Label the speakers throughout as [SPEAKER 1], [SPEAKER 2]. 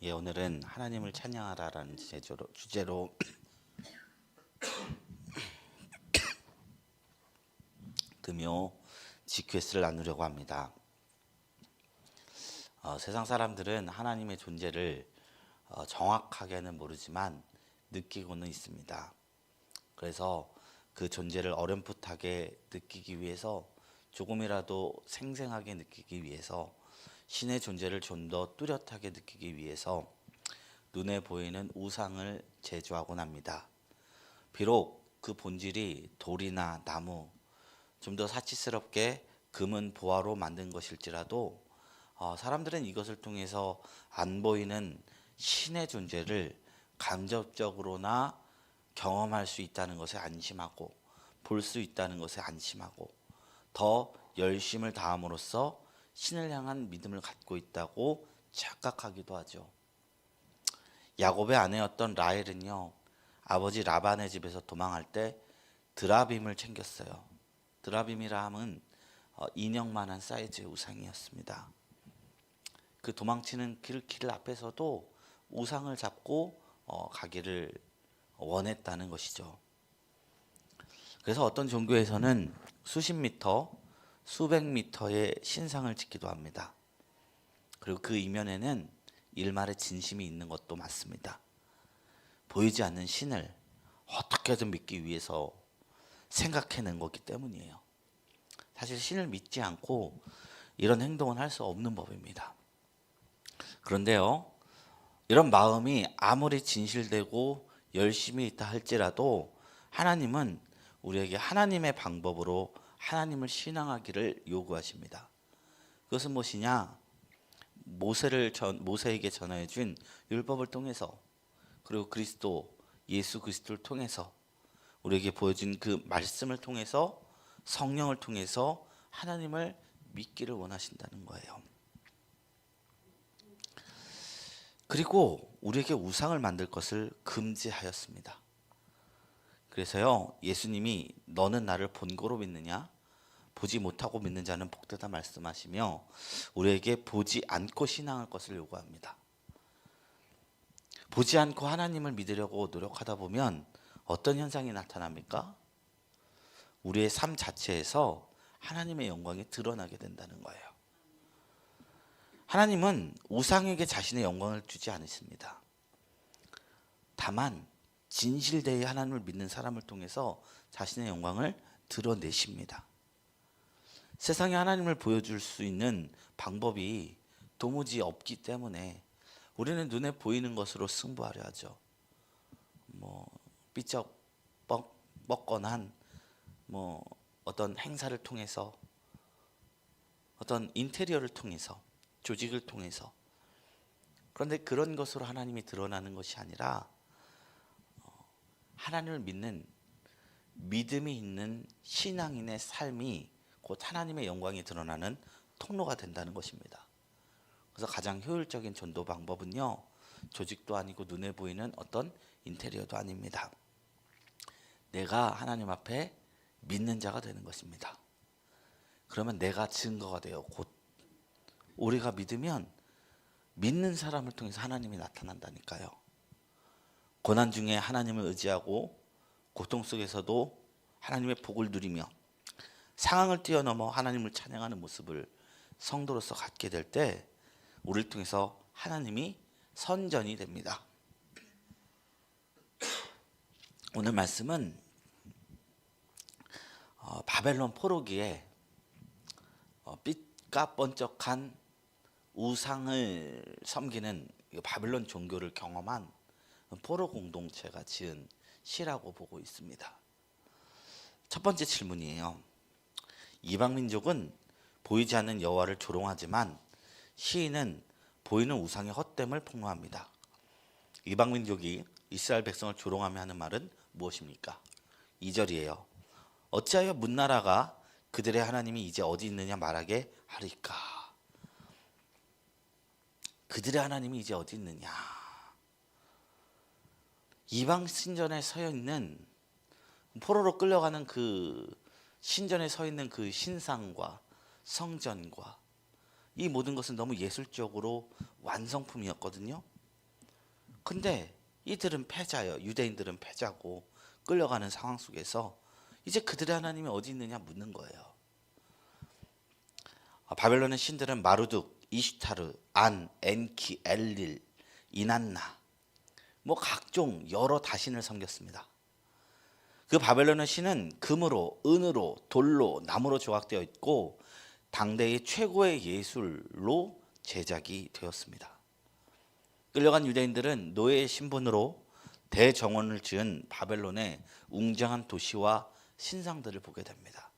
[SPEAKER 1] 예, 오늘은 하나님을 찬양하라라는 주제로 금요 지퀘스트를 나누려고 합니다. 세상 사람들은 하나님의 존재를 정확하게는 모르지만 느끼고는 있습니다. 그래서 그 존재를 어렴풋하게 느끼기 위해서 조금이라도 생생하게 느끼기 위해서 신의 존재를 좀 더 뚜렷하게 느끼기 위해서 눈에 보이는 우상을 제조하곤 합니다. 비록 그 본질이 돌이나 나무, 좀 더 사치스럽게 금은 보화로 만든 것일지라도 사람들은 이것을 통해서 안 보이는 신의 존재를 간접적으로나 경험할 수 있다는 것에 안심하고 볼 수 있다는 것에 안심하고 더 열심을 다함으로써 신을 향한 믿음을 갖고 있다고 착각하기도 하죠. 야곱의 아내였던 라헬은요, 아버지 라반의 집에서 도망할 때 드라빔을 챙겼어요. 드라빔이라 함은 인형만한 사이즈의 우상이었습니다. 그 도망치는 길 앞에서도 우상을 잡고 가기를 원했다는 것이죠. 그래서 어떤 종교에서는 수십 미터, 수백 미터의 신상을 짓기도 합니다. 그리고 그 이면에는 일말의 진심이 있는 것도 맞습니다. 보이지 않는 신을 어떻게든 믿기 위해서 생각해낸 거기 때문이에요. 사실 신을 믿지 않고 이런 행동은 할 수 없는 법입니다. 그런데요, 이런 마음이 아무리 진실되고 열심히 있다 할지라도 하나님은 우리에게 하나님의 방법으로 하나님을 신앙하기를 요구하십니다. 그것은 무엇이냐? 모세에게 전하여 준 율법을 통해서, 그리고 예수 그리스도를 통해서 우리에게 보여준 그 말씀을 통해서, 성령을 통해서 하나님을 믿기를 원하신다는 거예요. 그리고 우리에게 우상을 만들 것을 금지하였습니다. 그래서요, 예수님이 너는 나를 본고로 믿느냐? 보지 못하고 믿는 자는 복되다 말씀하시며 우리에게 보지 않고 신앙할 것을 요구합니다. 보지 않고 하나님을 믿으려고 노력하다 보면 어떤 현상이 나타납니까? 우리의 삶 자체에서 하나님의 영광이 드러나게 된다는 거예요. 하나님은 우상에게 자신의 영광을 주지 않으십니다. 다만 진실되이 하나님을 믿는 사람을 통해서 자신의 영광을 드러내십니다. 세상에 하나님을 보여줄 수 있는 방법이 도무지 없기 때문에 우리는 눈에 보이는 것으로 승부하려 하죠. 삐쩍 뻗거난 어떤 행사를 통해서, 어떤 인테리어를 통해서, 조직을 통해서. 그런데 그런 것으로 하나님이 드러나는 것이 아니라 하나님을 믿는 믿음이 있는 신앙인의 삶이 곧 하나님의 영광이 드러나는 통로가 된다는 것입니다. 그래서 가장 효율적인 전도 방법은요, 조직도 아니고 눈에 보이는 어떤 인테리어도 아닙니다. 내가 하나님 앞에 믿는 자가 되는 것입니다. 그러면 내가 증거가 돼요. 곧 우리가 믿으면 믿는 사람을 통해서 하나님이 나타난다니까요. 고난 중에 하나님을 의지하고 고통 속에서도 하나님의 복을 누리며 상황을 뛰어넘어 하나님을 찬양하는 모습을 성도로서 갖게 될 때 우리를 통해서 하나님이 선전이 됩니다. 오늘 말씀은 바벨론 포로기에 삐까번쩍한 우상을 섬기는 바벨론 종교를 경험한 포로 공동체가 지은 시라고 보고 있습니다. 첫 번째 질문이에요. 이방 민족은 보이지 않는 여호와를 조롱하지만 시인은 보이는 우상의 헛됨을 폭로합니다. 이방 민족이 이스라엘 백성을 조롱하며 하는 말은 무엇입니까? 2절이에요. 어찌하여 문나라가 그들의 하나님이 이제 어디 있느냐 말하게 하리까? 그들의 하나님이 이제 어디 있느냐? 이방 신전에 서 있는, 포로로 끌려가는 그 신전에 서 있는 그 신상과 성전과 이 모든 것은 너무 예술적으로 완성품이었거든요. 근데 이들은 패자예요. 유대인들은 패자고 끌려가는 상황 속에서 이제 그들의 하나님이 어디 있느냐 묻는 거예요. 바벨론의 신들은 마루둑, 이슈타르, 안, 엔키, 엘릴, 이난나 뭐 각종 여러 다신을 섬겼습니다. 그 바벨론의 신은 금으로, 은으로, 돌로, 나무로 조각되어 있고 당대의 최고의 예술로 제작이 되었습니다. 끌려간 유대인들은 노예의 신분으로 대정원을 지은 바벨론의 웅장한 도시와 신상들을 보게 됩니다.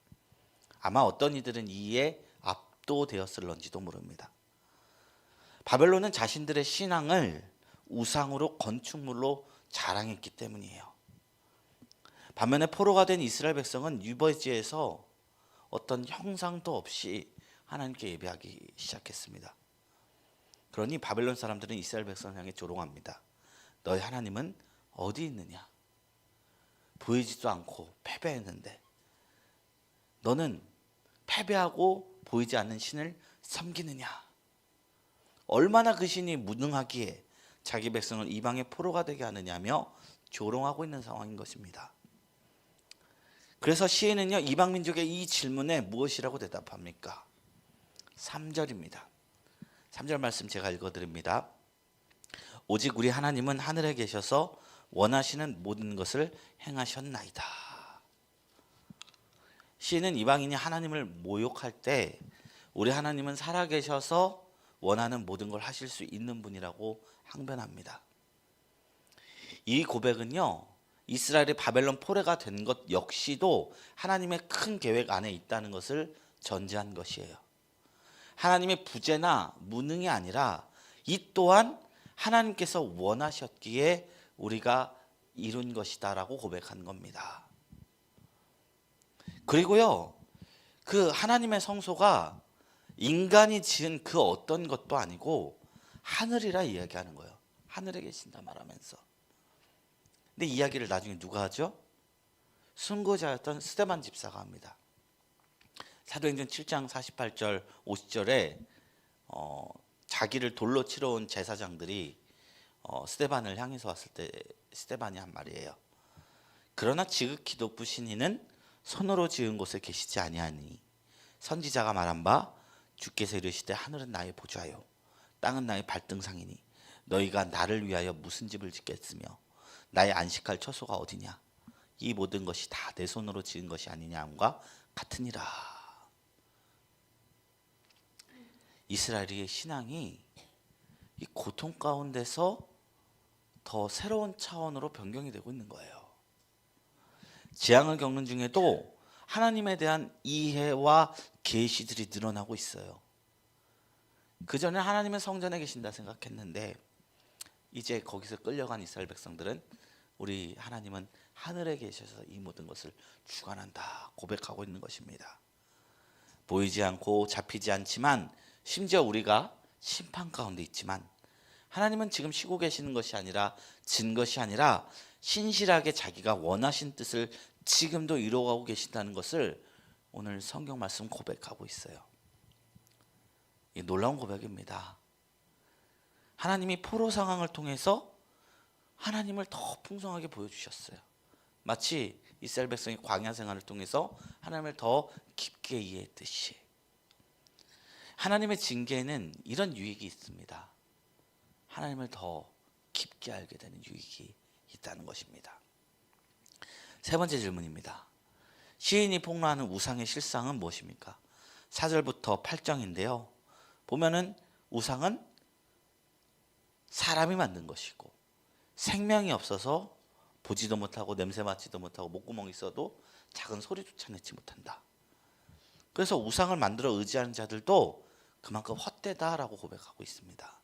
[SPEAKER 1] 아마 어떤 이들은 이에 압도되었을런지도 모릅니다. 바벨론은 자신들의 신앙을 우상으로 건축물로 자랑했기 때문이에요. 반면에 포로가 된 이스라엘 백성은 유배지에서 어떤 형상도 없이 하나님께 예배하기 시작했습니다. 그러니 바벨론 사람들은 이스라엘 백성을 향해 조롱합니다. 너희 하나님은 어디 있느냐? 보이지도 않고 패배했는데 너는 패배하고 보이지 않는 신을 섬기느냐? 얼마나 그 신이 무능하기에 자기 백성을 이방의 포로가 되게 하느냐며 조롱하고 있는 상황인 것입니다. 그래서 시인은요, 이방 민족의 이 질문에 무엇이라고 대답합니까? 3절입니다. 3절 말씀 제가 읽어드립니다. 오직 우리 하나님은 하늘에 계셔서 원하시는 모든 것을 행하셨나이다. 시인은 이방인이 하나님을 모욕할 때 우리 하나님은 살아계셔서 원하는 모든 걸 하실 수 있는 분이라고 항변합니다. 이 고백은요, 이스라엘이 바벨론 포로가 된 것 역시도 하나님의 큰 계획 안에 있다는 것을 전제한 것이에요. 하나님의 부재나 무능이 아니라 이 또한 하나님께서 원하셨기에 우리가 이룬 것이다라고 고백한 겁니다. 그리고요, 그 하나님의 성소가 인간이 지은 그 어떤 것도 아니고 하늘이라 이야기하는 거예요. 하늘에 계신다 말하면서. 근데 이야기를 나중에 누가 하죠? 순교자였던 스데반 집사가 합니다. 사도행전 7장 48절 50절에 자기를 돌로 치러 온 제사장들이 스데반을 향해서 왔을 때 스데반이 한 말이에요. 그러나 지극히 높으신 이는 손으로 지은 곳에 계시지 아니하니 선지자가 말한 바 주께서 이르시되 하늘은 나의 보좌요 땅은 나의 발등상이니 너희가 나를 위하여 무슨 집을 짓겠으며 나의 안식할 처소가 어디냐? 이 모든 것이 다 내 손으로 지은 것이 아니냐 함과 같으니라. 이스라엘의 신앙이 이 고통 가운데서 더 새로운 차원으로 변경이 되고 있는 거예요. 재앙을 겪는 중에도 하나님에 대한 이해와 계시들이 늘어나고 있어요. 그전에 하나님은 성전에 계신다 생각했는데 이제 거기서 끌려간 이스라엘 백성들은 우리 하나님은 하늘에 계셔서 이 모든 것을 주관한다 고백하고 있는 것입니다. 보이지 않고 잡히지 않지만 심지어 우리가 심판 가운데 있지만 하나님은 지금 쉬고 계시는 것이 아니라 진 것이 아니라 신실하게 자기가 원하신 뜻을 지금도 이루어가고 계신다는 것을 오늘 성경 말씀 고백하고 있어요. 이 놀라운 고백입니다. 하나님이 포로 상황을 통해서 하나님을 더 풍성하게 보여주셨어요. 마치 이스라엘 백성이 광야 생활을 통해서 하나님을 더 깊게 이해했듯이 하나님의 징계에는 이런 유익이 있습니다. 하나님을 더 깊게 알게 되는 유익이 있다는 것입니다. 세 번째 질문입니다. 시인이 폭로하는 우상의 실상은 무엇입니까? 4절부터 8장인데요. 보면은 우상은 사람이 만든 것이고 생명이 없어서 보지도 못하고 냄새 맡지도 못하고 목구멍이 있어도 작은 소리조차 내지 못한다. 그래서 우상을 만들어 의지하는 자들도 그만큼 헛되다라고 고백하고 있습니다.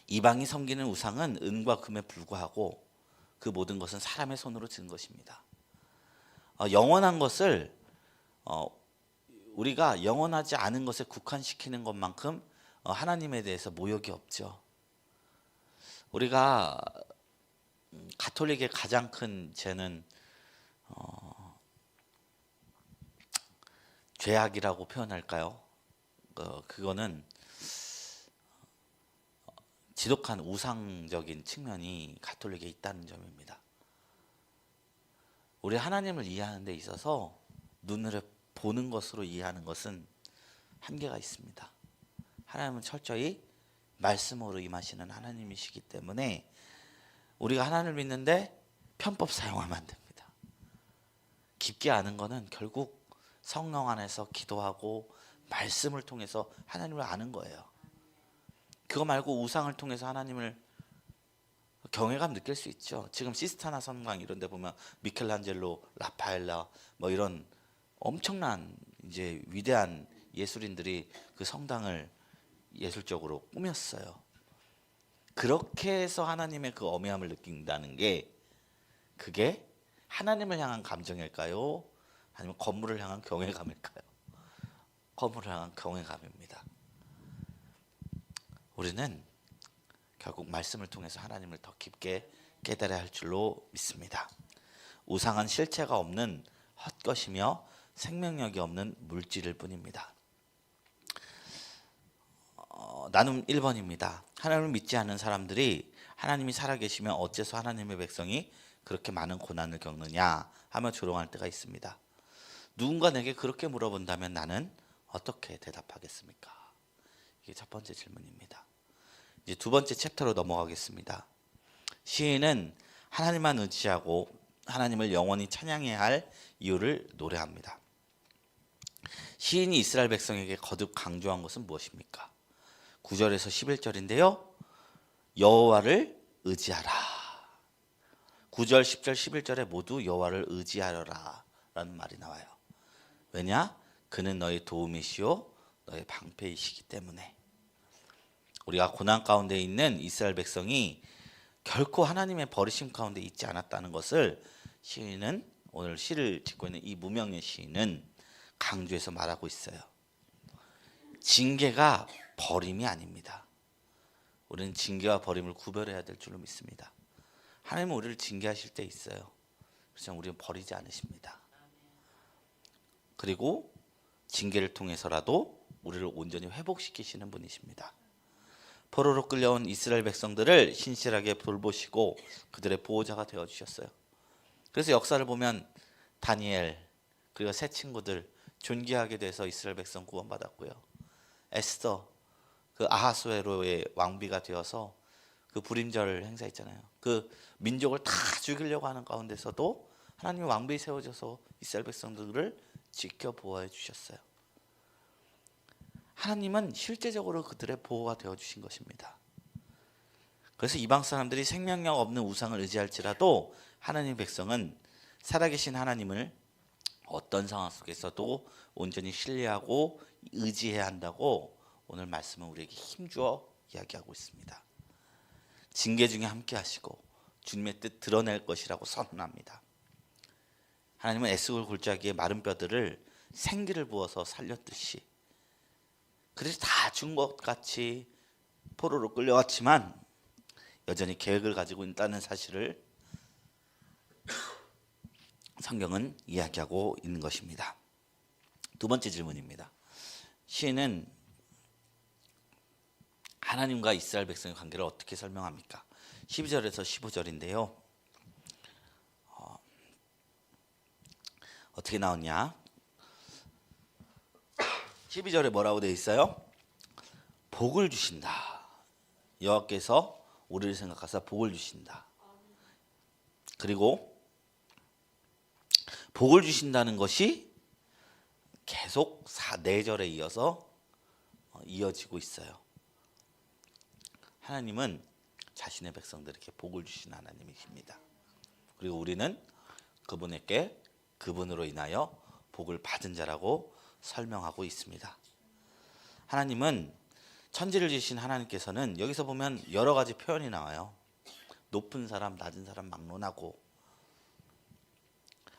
[SPEAKER 1] 이방이 섬기는 우상은 은과 금에 불과하고 그 모든 것은 사람의 손으로 지은 것입니다. 영원한 것을 우리가 영원하지 않은 것에 국한시키는 것만큼 하나님에 대해서 모욕이 없죠. 우리가 가톨릭의 가장 큰 죄는 죄악이라고 표현할까요? 그거는 지독한 우상적인 측면이 가톨릭에 있다는 점입니다. 우리 하나님을 이해하는 데 있어서 눈으로 보는 것으로 이해하는 것은 한계가 있습니다. 하나님은 철저히 말씀으로 임하시는 하나님이시기 때문에 우리가 하나님을 믿는데 편법 사용하면 안 됩니다. 깊게 아는 것은 결국 성령 안에서 기도하고 말씀을 통해서 하나님을 아는 거예요. 그거 말고 우상을 통해서 하나님을 경외감 느낄 수 있죠. 지금 시스타나 성당 이런 데 보면 미켈란젤로, 라파엘라 뭐 이런 엄청난 이제 위대한 예술인들이 그 성당을 예술적으로 꾸몄어요. 그렇게 해서 하나님의 그 엄애함을 느낀다는 게 그게 하나님을 향한 감정일까요? 아니면 건물을 향한 경외감일까요? 건물을 향한 경외감입니다. 우리는 결국 말씀을 통해서 하나님을 더 깊게 깨달아야 할 줄로 믿습니다. 우상은 실체가 없는 헛것이며 생명력이 없는 물질일 뿐입니다. 나눔 1번입니다. 하나님을 믿지 않는 사람들이 하나님이 살아계시면 어째서 하나님의 백성이 그렇게 많은 고난을 겪느냐 하며 조롱할 때가 있습니다. 누군가 내게 그렇게 물어본다면 나는 어떻게 대답하겠습니까? 이게 첫 번째 질문입니다. 이제 두 번째 챕터로 넘어가겠습니다. 시인은 하나님만 의지하고 하나님을 영원히 찬양해야 할 이유를 노래합니다. 시인이 이스라엘 백성에게 거듭 강조한 것은 무엇입니까? 9절에서 11절인데요. 여호와를 의지하라. 9절, 10절, 11절에 모두 여호와를 의지하여라 라는 말이 나와요. 왜냐? 그는 너의 도움이시오 너의 방패이시기 때문에. 우리가 고난 가운데 있는 이스라엘 백성이 결코 하나님의 버리심 가운데 있지 않았다는 것을 시인은 오늘 시를 짓고 있는 이 무명의 시인은 강조해서 말하고 있어요. 징계가 버림이 아닙니다. 우리는 징계와 버림을 구별해야 될 줄로 믿습니다. 하나님은 우리를 징계하실 때 있어요. 그렇지만 우리는 버리지 않으십니다. 그리고 징계를 통해서라도 우리를 온전히 회복시키시는 분이십니다. 포로로 끌려온 이스라엘 백성들을 신실하게 돌보시고 그들의 보호자가 되어주셨어요. 그래서 역사를 보면 다니엘 그리고 세 친구들 존귀하게 돼서 이스라엘 백성 구원받았고요. 에스더 그 아하수에로의 왕비가 되어서 그 불임절 행사했잖아요. 그 민족을 다 죽이려고 하는 가운데서도 하나님의 왕비 세워져서 이스라엘 백성들을 지켜 보호해 주셨어요. 하나님은 실제적으로 그들의 보호가 되어 주신 것입니다. 그래서 이방 사람들이 생명력 없는 우상을 의지할지라도 하나님의 백성은 살아계신 하나님을 어떤 상황 속에서도 온전히 신뢰하고 의지해야 한다고 오늘 말씀은 우리에게 힘주어 이야기하고 있습니다. 징계 중에 함께 하시고 주님의 뜻 드러낼 것이라고 선언합니다. 하나님은 에스골 골짜기의 마른 뼈들을 생기를 부어서 살렸듯이 그들이 다 죽은 것 같이 포로로 끌려왔지만 여전히 계획을 가지고 있다는 사실을 성경은 이야기하고 있는 것입니다. 두 번째 질문입니다. 시인은 하나님과 이스라엘 백성의 관계를 어떻게 설명합니까? 12절에서 15절인데요. 어떻게 나오냐? 12절에 뭐라고 되어 있어요? 복을 주신다. 여호와께서 우리를 생각하사 복을 주신다. 그리고 복을 주신다는 것이 계속 4절에 이어서 이어지고 있어요. 하나님은 자신의 백성들에게 복을 주신 하나님이십니다. 그리고 우리는 그분에게 그분으로 인하여 복을 받은 자라고 설명하고 있습니다. 하나님은 천지를 지으신 하나님께서는 여기서 보면 여러 가지 표현이 나와요. 높은 사람, 낮은 사람 막론하고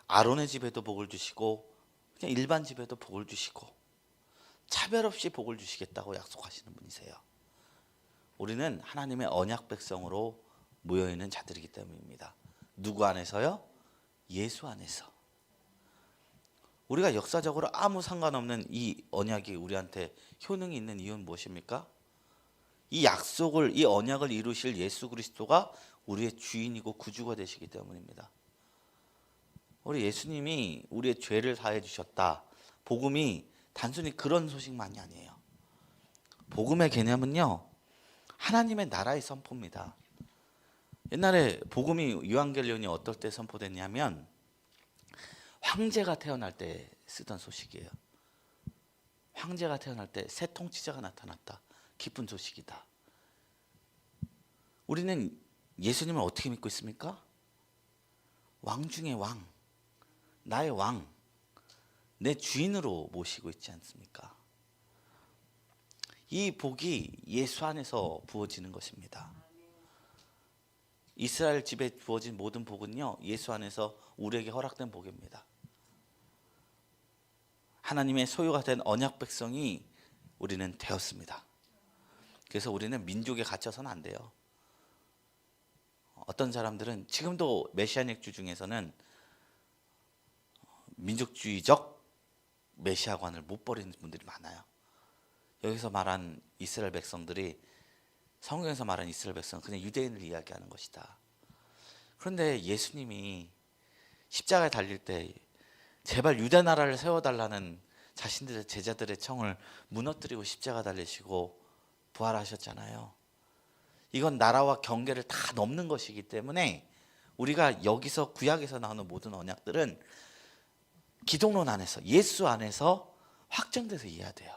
[SPEAKER 1] 아론의 집에도 복을 주시고 그냥 일반 집에도 복을 주시고 차별 없이 복을 주시겠다고 약속하시는 분이세요. 우리는 하나님의 언약 백성으로 모여있는 자들이기 때문입니다. 누구 안에서요? 예수 안에서. 우리가 역사적으로 아무 상관없는 이 언약이 우리한테 효능이 있는 이유는 무엇입니까? 이 약속을, 이 언약을 이루실 예수 그리스도가 우리의 주인이고 구주가 되시기 때문입니다. 우리 예수님이 우리의 죄를 사해 주셨다. 복음이 단순히 그런 소식만이 아니에요. 복음의 개념은요, 하나님의 나라의 선포입니다. 옛날에 복음이, 유한겔리온이 어떨 때 선포됐냐면 황제가 태어날 때 쓰던 소식이에요. 황제가 태어날 때 새 통치자가 나타났다. 기쁜 소식이다. 우리는 예수님을 어떻게 믿고 있습니까? 왕 중의 왕, 나의 왕, 내 주인으로 모시고 있지 않습니까? 이 복이 예수 안에서 부어지는 것입니다. 이스라엘 집에 부어진 모든 복은요, 예수 안에서 우리에게 허락된 복입니다. 하나님의 소유가 된 언약 백성이 우리는 되었습니다. 그래서 우리는 민족에 갇혀서는 안 돼요. 어떤 사람들은 지금도 메시아닉 주 중에서는 민족주의적 메시아관을 못 버리는 분들이 많아요. 여기서 말한 이스라엘 백성들이, 성경에서 말한 이스라엘 백성은 그냥 유대인을 이야기하는 것이다. 그런데 예수님이 십자가에 달릴 때 제발 유대 나라를 세워달라는 자신들의 제자들의 청을 무너뜨리고 십자가 달리시고 부활하셨잖아요. 이건 나라와 경계를 다 넘는 것이기 때문에 우리가 여기서 구약에서 나오는 모든 언약들은 기독론 안에서, 예수 안에서 확정돼서 이해해야 돼요.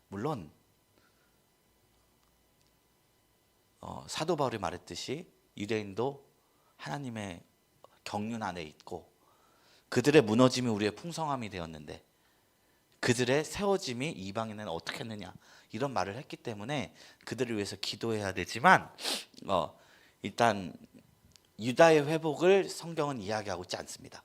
[SPEAKER 1] 물론 사도 바울이 말했듯이 유대인도 하나님의 경륜 안에 있고 그들의 무너짐이 우리의 풍성함이 되었는데 그들의 세워짐이 이방인은 어떻게 했느냐, 이런 말을 했기 때문에 그들을 위해서 기도해야 되지만 일단 유다의 회복을 성경은 이야기하고 있지 않습니다.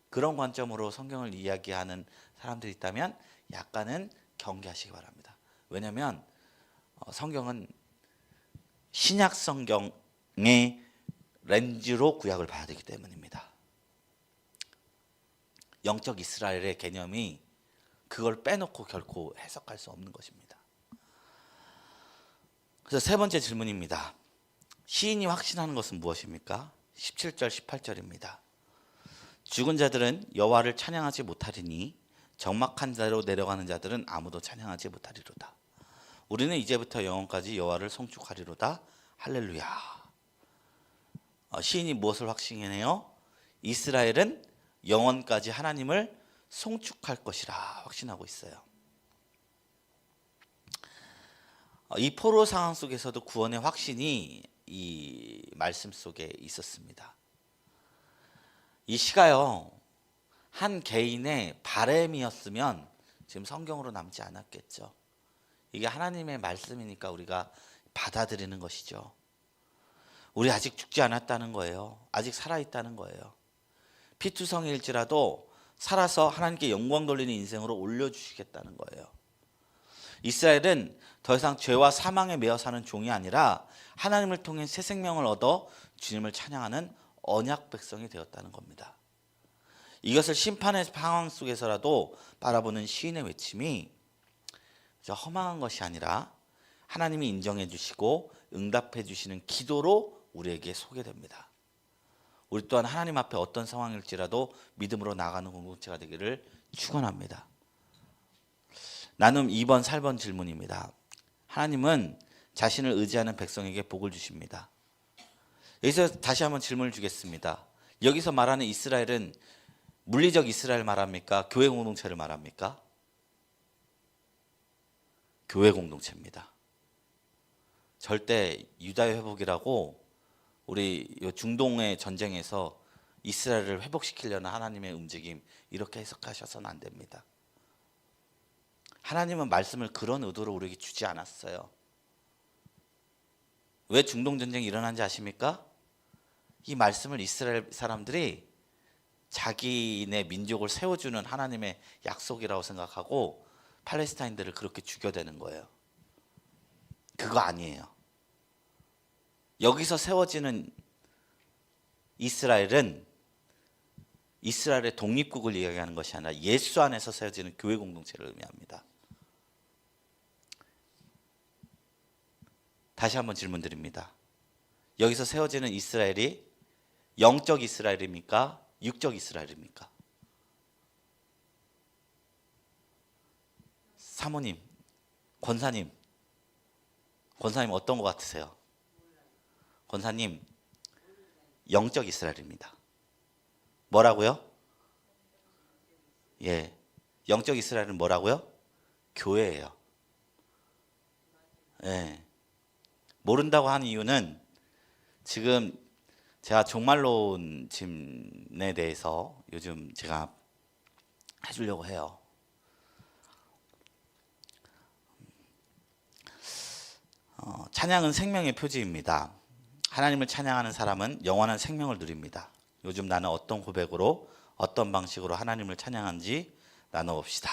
[SPEAKER 1] 그런 관점으로 성경을 이야기하는 사람들이 있다면 약간은 경계하시기 바랍니다. 왜냐하면 성경은 신약 성경의 렌즈로 구약을 봐야 되기 때문입니다. 영적 이스라엘의 개념이 그걸 빼놓고 결코 해석할 수 없는 것입니다. 그래서 세 번째 질문입니다. 시인이 확신하는 것은 무엇입니까? 17절 18절입니다. 죽은 자들은 여호와를 찬양하지 못하리니 적막한 자로 내려가는 자들은 아무도 찬양하지 못하리로다. 우리는 이제부터 영원까지 여호와를 송축하리로다. 할렐루야. 시인이 무엇을 확신해요? 이스라엘은 영원까지 하나님을 송축할 것이라 확신하고 있어요. 이 포로 상황 속에서도 구원의 확신이 이 말씀 속에 있었습니다. 이 시가요, 한 개인의 바램이었으면 지금 성경으로 남지 않았겠죠. 이게 하나님의 말씀이니까 우리가 받아들이는 것이죠. 우리 아직 죽지 않았다는 거예요. 아직 살아있다는 거예요. 피투성일지라도 살아서 하나님께 영광 돌리는 인생으로 올려주시겠다는 거예요. 이스라엘은 더 이상 죄와 사망에 매여 사는 종이 아니라 하나님을 통해 새 생명을 얻어 주님을 찬양하는 언약 백성이 되었다는 겁니다. 이것을 심판의 상황 속에서라도 바라보는 시인의 외침이 허망한 것이 아니라 하나님이 인정해 주시고 응답해 주시는 기도로 우리에게 소개됩니다. 우리 또한 하나님 앞에 어떤 상황일지라도 믿음으로 나가는 공동체가 되기를 축원합니다. 나눔 2번, 4번 질문입니다. 하나님은 자신을 의지하는 백성에게 복을 주십니다. 여기서 다시 한번 질문을 주겠습니다. 여기서 말하는 이스라엘은 물리적 이스라엘 말합니까? 교회 공동체를 말합니까? 교회 공동체입니다. 절대 유다의 회복이라고 우리 중동의 전쟁에서 이스라엘을 회복시키려는 하나님의 움직임 이렇게 해석하셔서는 안 됩니다. 하나님은 말씀을 그런 의도로 우리에게 주지 않았어요. 왜 중동 전쟁이 일어난지 아십니까? 이 말씀을 이스라엘 사람들이 자기네 민족을 세워주는 하나님의 약속이라고 생각하고 팔레스타인들을 그렇게 죽여대는 거예요. 그거 아니에요. 여기서 세워지는 이스라엘은 이스라엘의 독립국을 이야기하는 것이 아니라 예수 안에서 세워지는 교회 공동체를 의미합니다. 다시 한번 질문 드립니다. 여기서 세워지는 이스라엘이 영적 이스라엘입니까? 육적 이스라엘입니까? 사모님, 권사님 어떤 것 같으세요? 권사님, 영적 이스라엘입니다. 뭐라고요? 예, 영적 이스라엘은 뭐라고요? 교회예요. 예, 모른다고 하는 이유는 지금 제가 종말론짐에 대해서 요즘 제가 해주려고 해요. 찬양은 생명의 표지입니다. 하나님을 찬양하는 사람은 영원한 생명을 누립니다. 요즘 나는 어떤 고백으로 어떤 방식으로 하나님을 찬양하는지 나눠봅시다.